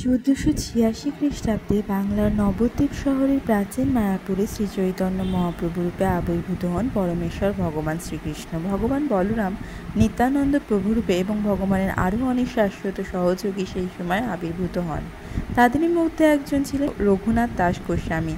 1486 খ্রিস্টাব্দে বাংলার নবদ্বীপ শহরের প্রাচীন মায়াপুরে শ্রীচৈতন্য মহাপ্রভুরূপে আবির্ভূত হন পরমেশ্বর ভগবান শ্রীকৃষ্ণ। ভগবান বলরাম নিত্যানন্দ প্রভুরূপে এবং ভগবানের আরও অনেক শাশ্বত সহযোগী সেই সময় আবির্ভূত হন। তাদেরই মধ্যে একজন ছিলেন রঘুনাথ দাস গোস্বামী।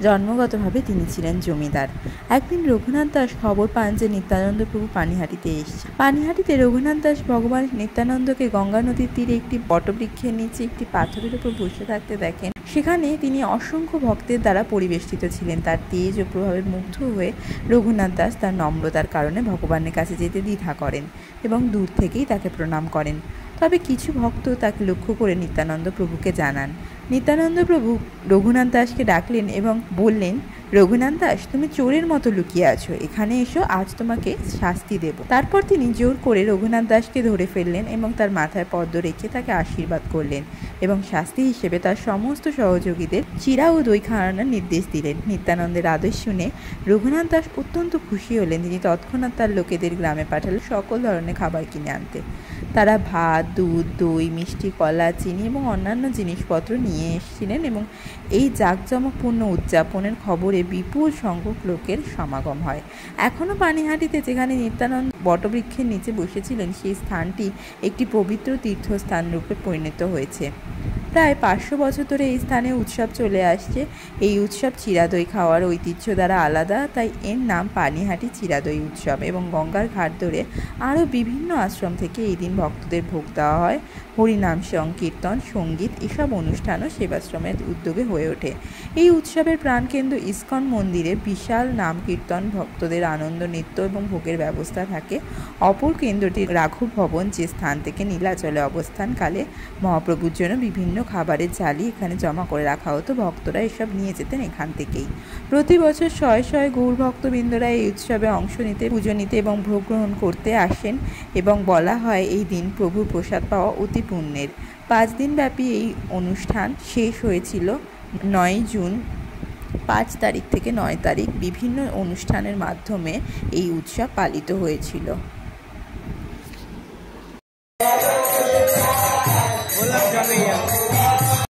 জন্মগতভাবে তিনি ছিলেন জমিদার। একদিন রঘুনাথ দাস খবর পান যে নিত্যানন্দ প্রভু পানিহাটিতে এসেছে। পানিহাটিতে রঘুনাথ দাস ভগবান নিত্যানন্দকে গঙ্গা নদীর তীরে একটি বটবৃক্ষের নিচে একটি পাথরের উপর বসে থাকতে দেখেন। সেখানে তিনি অসংখ্য ভক্তের দ্বারা পরিবেষ্টিত ছিলেন। তার তেজ ও প্রভাবে মুগ্ধ হয়ে রঘুনাথ দাস তার নম্রতার কারণে ভগবানের কাছে যেতে দ্বিধা করেন এবং দূর থেকেই তাকে প্রণাম করেন। তবে কিছু ভক্ত তাকে লক্ষ্য করে নিত্যানন্দ প্রভুকে জানান। নিত্যানন্দ প্রভু রঘুনাথ দাসকে ডাকলেন এবং বললেন, রঘুনাথ দাস, তুমি চোরের মতো লুকিয়ে আছো, এখানে এসো, আজ তোমাকে শাস্তি দেব। তারপর তিনি জোর করে রঘুনাথ দাসকে ধরে ফেললেন এবং তার মাথায় পদ্ম রেখে তাকে আশীর্বাদ করলেন এবং শাস্তি হিসেবে তার সমস্ত সহযোগীদের চিড়া ও দই খাওয়ানোর নির্দেশ দিলেন। নিত্যানন্দের আদেশ শুনে রঘুনাথ দাস অত্যন্ত খুশি হলেন। তিনি তৎক্ষণাৎ তার লোকেদের গ্রামে পাঠালেন সকল ধরনের খাবার কিনে আনতে। তারা ভাত, দুধ, দই, মিষ্টি, কলা, চিনি এবং অন্যান্য জিনিসপত্র নিয়ে এসেছিলেন এবং এই জাঁকজমকপূর্ণ উদযাপনের খবরে বিপুল সংখ্যক লোকের সমাগম হয়। এখনও পানিহাটিতে যেখানে নিত্যানন্দ বটবৃক্ষের নিচে বসেছিলেন সেই স্থানটি একটি পবিত্র তীর্থস্থান রূপে পরিণত হয়েছে। প্রায় 500 বছর ধরে এই স্থানে উৎসব চলে আসছে। এই উৎসব চিরাদই খাওয়ার ঐতিহ্য দ্বারা আলাদা, তাই এর নাম পানিহাটি চিরাদই উৎসব। এবং গঙ্গার ঘাট ধরে আরও বিভিন্ন আশ্রম থেকে এই দিন ভক্তদের ভোগ দেওয়া হয়। হরিনাম সংকীর্তন, সঙ্গীত এসব অনুষ্ঠানও সেবাশ্রমের উদ্যোগে হয়ে ওঠে। এই উৎসবের প্রাণকেন্দ্র ইস্কন মন্দিরে বিশাল নাম কীর্তন, ভক্তদের আনন্দ, নৃত্য এবং ভোগের ব্যবস্থা থাকে। অপর কেন্দ্রটি রাঘব ভবন, যে স্থান থেকে নীলাচলে অবস্থানকালে মহাপ্রভুর জন্য বিভিন্ন খাবারের জালি এখানে জমা করে রাখা হতো। ভক্তরা এসব নিয়ে যেতেন এখান থেকেই। প্রতি বছর শয়ে শয়ে গৌর ভক্তবৃন্দরা এই উৎসবে অংশ নিতে, পুজো নিতে এবং ভোগ গ্রহণ করতে আসেন এবং বলা হয় এই দিন প্রভুর প্রসাদ পাওয়া অতি পুণ্যের। 5 দিন ব্যাপী এই অনুষ্ঠান শেষ হয়েছিল 9 জুন। 5 তারিখ থেকে 9 তারিখ বিভিন্ন অনুষ্ঠানের মাধ্যমে এই উৎসব পালিত হয়েছিল।